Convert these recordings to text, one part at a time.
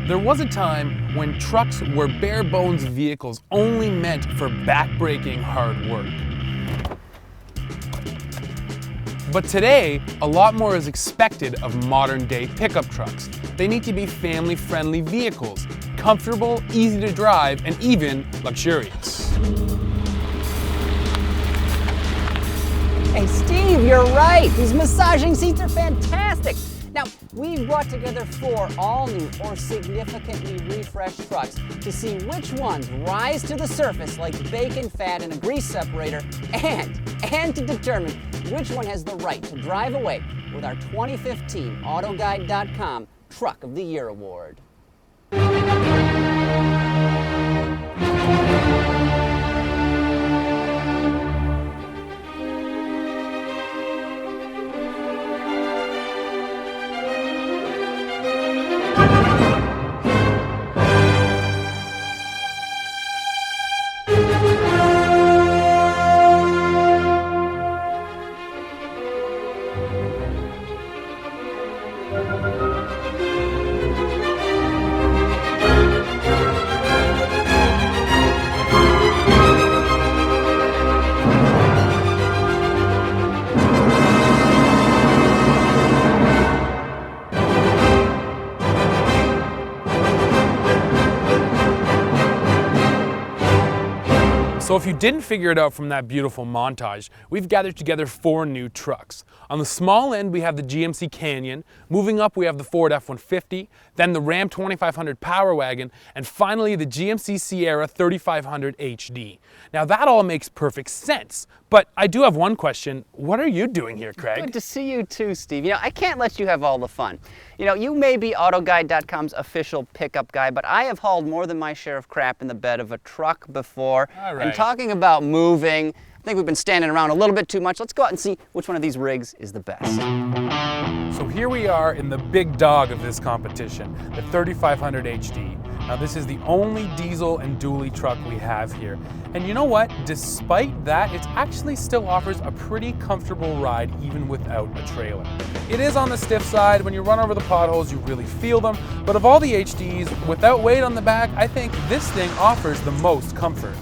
There was a time when trucks were bare bones vehicles only meant for backbreaking hard work. But today, a lot more is expected of modern day pickup trucks. They need to be family friendly vehicles, comfortable, easy to drive, and even luxurious. Hey Steve, you're right. These massaging seats are fantastic. Now, we've brought together 4 all-new or significantly refreshed trucks to see which ones rise to the surface like bacon fat in a grease separator and to determine which one has the right to drive away with our 2015 AutoGuide.com Truck of the Year Award. So if you didn't figure it out from that beautiful montage, we've gathered together 4 new trucks. On the small end, we have the GMC Canyon. Moving up, we have the Ford F-150, then the Ram 2500 Power Wagon, and finally the GMC Sierra 3500 HD. Now that all makes perfect sense, but I do have one question. What are you doing here, Craig? Good to see you too, Steve. I can't let you have all the fun. You may be AutoGuide.com's official pickup guy, but I have hauled more than my share of crap in the bed of a truck before. All right. And talking about moving, I think we've been standing around a little bit too much. Let's go out and see which one of these rigs is the best. So here we are in the big dog of this competition, the 3500 HD. Now this is the only diesel and dually truck we have here. And you know what? Despite that, it actually still offers a pretty comfortable ride even without a trailer. It is on the stiff side. When you run over the potholes, you really feel them. But of all the HDs, without weight on the back, I think this thing offers the most comfort.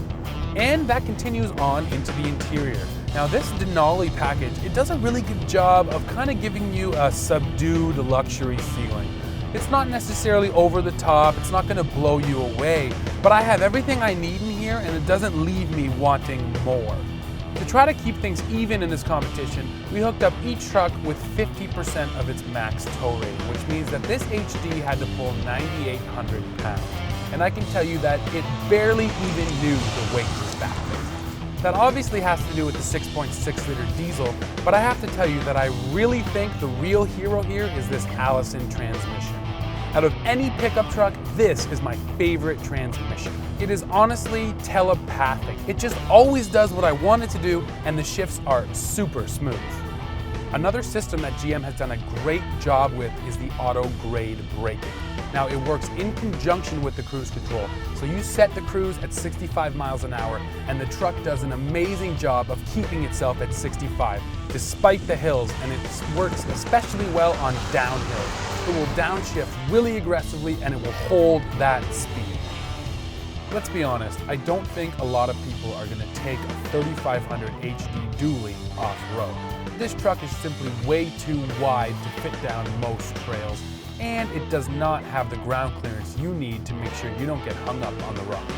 And that continues on into the interior. Now this Denali package, it does a really good job of kind of giving you a subdued luxury feeling. It's not necessarily over the top, it's not gonna blow you away, but I have everything I need in here and it doesn't leave me wanting more. To try to keep things even in this competition, we hooked up each truck with 50% of its max tow rating, which means that this HD had to pull 9,800 pounds. And I can tell you that it barely even knew the weight factor. That obviously has to do with the 6.6 liter diesel, but I have to tell you that I really think the real hero here is this Allison transmission. Out of any pickup truck, this is my favorite transmission. It is honestly telepathic. It just always does what I want it to do, and the shifts are super smooth. Another system that GM has done a great job with is the auto grade braking. Now it works in conjunction with the cruise control. So you set the cruise at 65 miles an hour and the truck does an amazing job of keeping itself at 65 despite the hills, and it works especially well on downhill. It will downshift really aggressively and it will hold that speed. Let's be honest, I don't think a lot of people are going to take a 3500 HD dually off-road. This truck is simply way too wide to fit down most trails, and it does not have the ground clearance you need to make sure you don't get hung up on the rocks.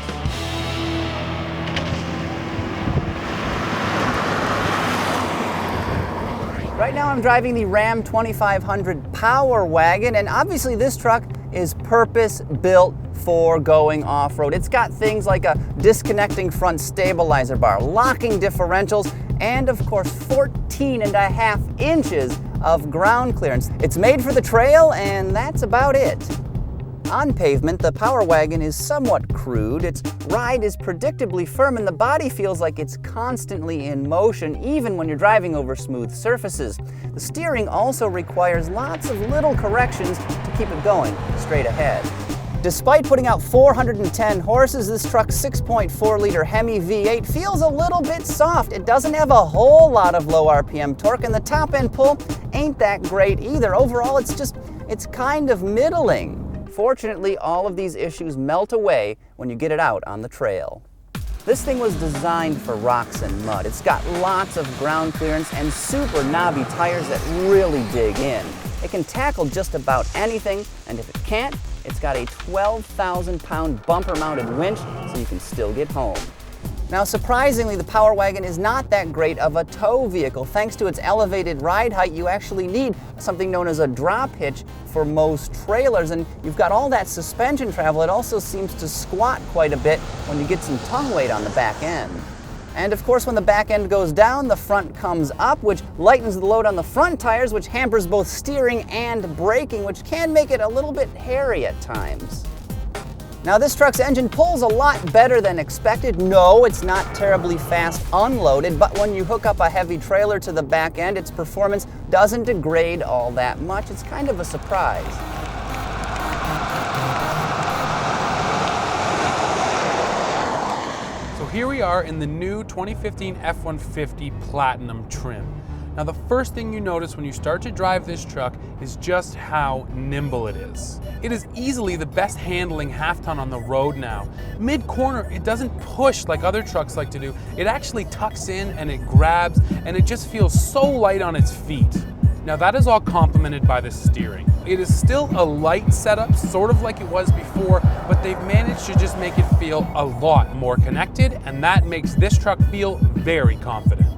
Right now I'm driving the Ram 2500 Power Wagon, and obviously this truck is purpose-built for going off-road. It's got things like a disconnecting front stabilizer bar, locking differentials, and of course 14.5 inches of ground clearance. It's made for the trail, and that's about it. On pavement, the Power Wagon is somewhat crude. Its ride is predictably firm, and the body feels like it's constantly in motion, even when you're driving over smooth surfaces. The steering also requires lots of little corrections to keep it going straight ahead. Despite putting out 410 horses, this truck's 6.4-liter Hemi V8 feels a little bit soft. It doesn't have a whole lot of low RPM torque, and the top-end pull ain't that great either. Overall, it's kind of middling. Fortunately, all of these issues melt away when you get it out on the trail. This thing was designed for rocks and mud. It's got lots of ground clearance and super knobby tires that really dig in. It can tackle just about anything, and if it can't, it's got a 12,000-pound bumper-mounted winch so you can still get home. Now, surprisingly, the Power Wagon is not that great of a tow vehicle. Thanks to its elevated ride height, you actually need something known as a drop hitch for most trailers, and you've got all that suspension travel. It also seems to squat quite a bit when you get some tongue weight on the back end. And of course, when the back end goes down, the front comes up, which lightens the load on the front tires, which hampers both steering and braking, which can make it a little bit hairy at times. Now, this truck's engine pulls a lot better than expected. No, it's not terribly fast unloaded, but when you hook up a heavy trailer to the back end, its performance doesn't degrade all that much. It's kind of a surprise. So here we are in the new 2015 F-150 Platinum trim. Now, the first thing you notice when you start to drive this truck is just how nimble it is. It is easily the best handling half-ton on the road now. Mid-corner, it doesn't push like other trucks like to do. It actually tucks in and it grabs, and it just feels so light on its feet. Now, that is all complemented by the steering. It is still a light setup, sort of like it was before, but they've managed to just make it feel a lot more connected, and that makes this truck feel very confident.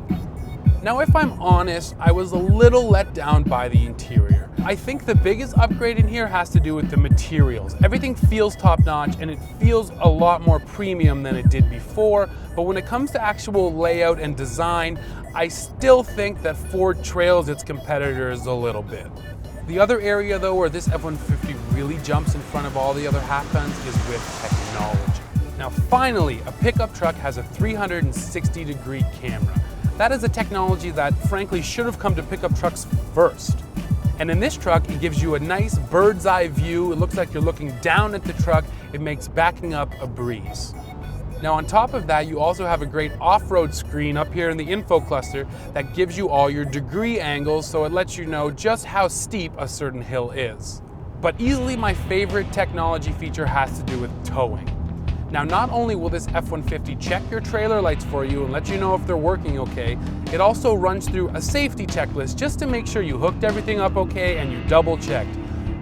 Now, if I'm honest, I was a little let down by the interior. I think the biggest upgrade in here has to do with the materials. Everything feels top-notch, and it feels a lot more premium than it did before, but when it comes to actual layout and design, I still think that Ford trails its competitors a little bit. The other area, though, where this F-150 really jumps in front of all the other half-tons is with technology. Now, finally, a pickup truck has a 360-degree camera. That is a technology that, frankly, should have come to pickup trucks first. And in this truck, it gives you a nice bird's eye view. It looks like you're looking down at the truck. It makes backing up a breeze. Now, on top of that, you also have a great off-road screen up here in the info cluster that gives you all your degree angles, so it lets you know just how steep a certain hill is. But easily my favorite technology feature has to do with towing. Now, not only will this F-150 check your trailer lights for you and let you know if they're working okay, it also runs through a safety checklist just to make sure you hooked everything up okay and you double checked.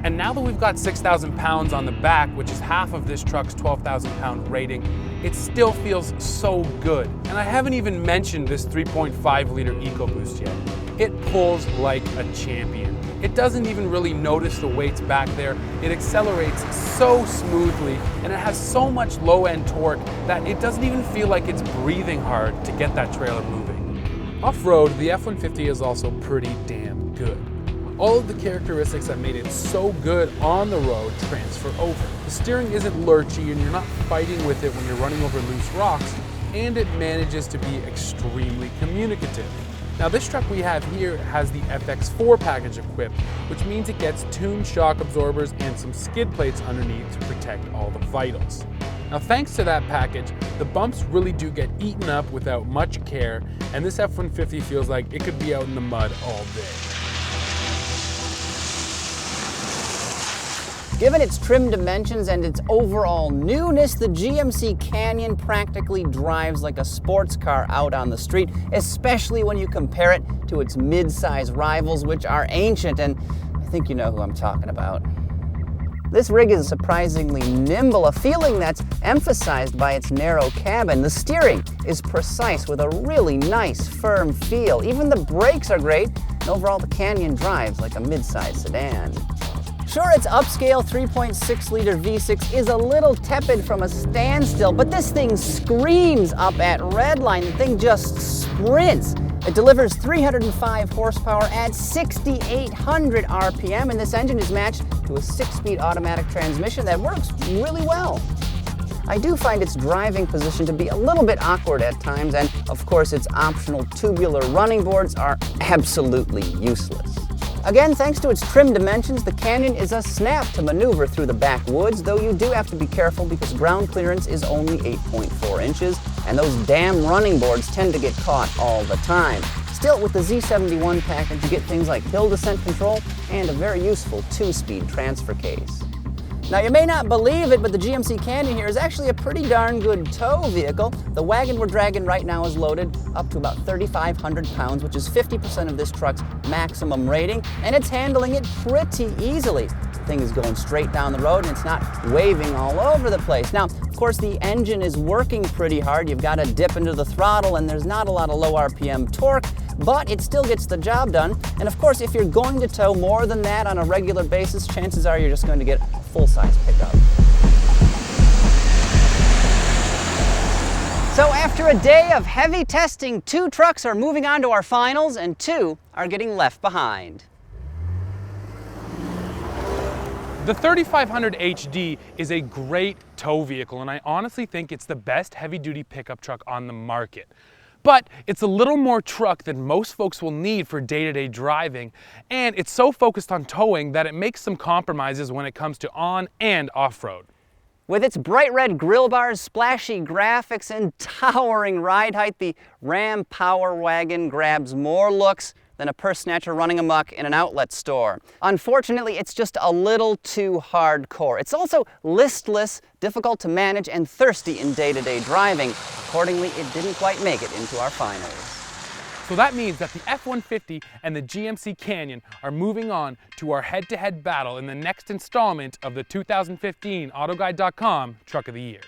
And now that we've got 6,000 pounds on the back, which is half of this truck's 12,000 pound rating, it still feels so good. And I haven't even mentioned this 3.5 liter EcoBoost yet. It pulls like a champion. It doesn't even really notice the weights back there. It accelerates so smoothly, and it has so much low-end torque that it doesn't even feel like it's breathing hard to get that trailer moving. Off-road, the F-150 is also pretty damn good. All of the characteristics that made it so good on the road transfer over. The steering isn't lurchy and you're not fighting with it when you're running over loose rocks, and it manages to be extremely communicative. Now, this truck we have here has the FX4 package equipped, which means it gets tuned shock absorbers and some skid plates underneath to protect all the vitals. Now, thanks to that package, the bumps really do get eaten up without much care, and this F-150 feels like it could be out in the mud all day. Given its trim dimensions and its overall newness, the GMC Canyon practically drives like a sports car out on the street, especially when you compare it to its mid-size rivals, which are ancient, and I think you know who I'm talking about. This rig is surprisingly nimble, a feeling that's emphasized by its narrow cabin. The steering is precise with a really nice, firm feel. Even the brakes are great, and overall the Canyon drives like a mid-size sedan. Sure, its upscale 3.6-liter V6 is a little tepid from a standstill, but this thing screams up at redline. The thing just sprints. It delivers 305 horsepower at 6,800 RPM, and this engine is matched to a 6-speed automatic transmission that works really well. I do find its driving position to be a little bit awkward at times, and of course its optional tubular running boards are absolutely useless. Again, thanks to its trim dimensions, the Canyon is a snap to maneuver through the backwoods, though you do have to be careful because ground clearance is only 8.4 inches, and those damn running boards tend to get caught all the time. Still, with the Z71 package, you get things like hill descent control and a very useful 2-speed transfer case. Now you may not believe it, but the GMC Canyon here is actually a pretty darn good tow vehicle. The wagon we're dragging right now is loaded up to about 3,500 pounds, which is 50% of this truck's maximum rating, and it's handling it pretty easily. The thing is going straight down the road and it's not waving all over the place. Now, of course, the engine is working pretty hard. You've got to dip into the throttle and there's not a lot of low RPM torque, but it still gets the job done. And of course, if you're going to tow more than that on a regular basis, chances are you're just going to get a full-size pickup. So after a day of heavy testing, 2 trucks are moving on to our finals and 2 are getting left behind. The 3500 HD is a great tow vehicle, and I honestly think it's the best heavy-duty pickup truck on the market. But it's a little more truck than most folks will need for day-to-day driving, and it's so focused on towing that it makes some compromises when it comes to on and off-road. With its bright red grille bars, splashy graphics, and towering ride height, the Ram Power Wagon grabs more looks than a purse snatcher running amok in an outlet store. Unfortunately, it's just a little too hardcore. It's also listless, difficult to manage, and thirsty in day-to-day driving. Accordingly, it didn't quite make it into our finals. So that means that the F-150 and the GMC Canyon are moving on to our head-to-head battle in the next installment of the 2015 AutoGuide.com Truck of the Year.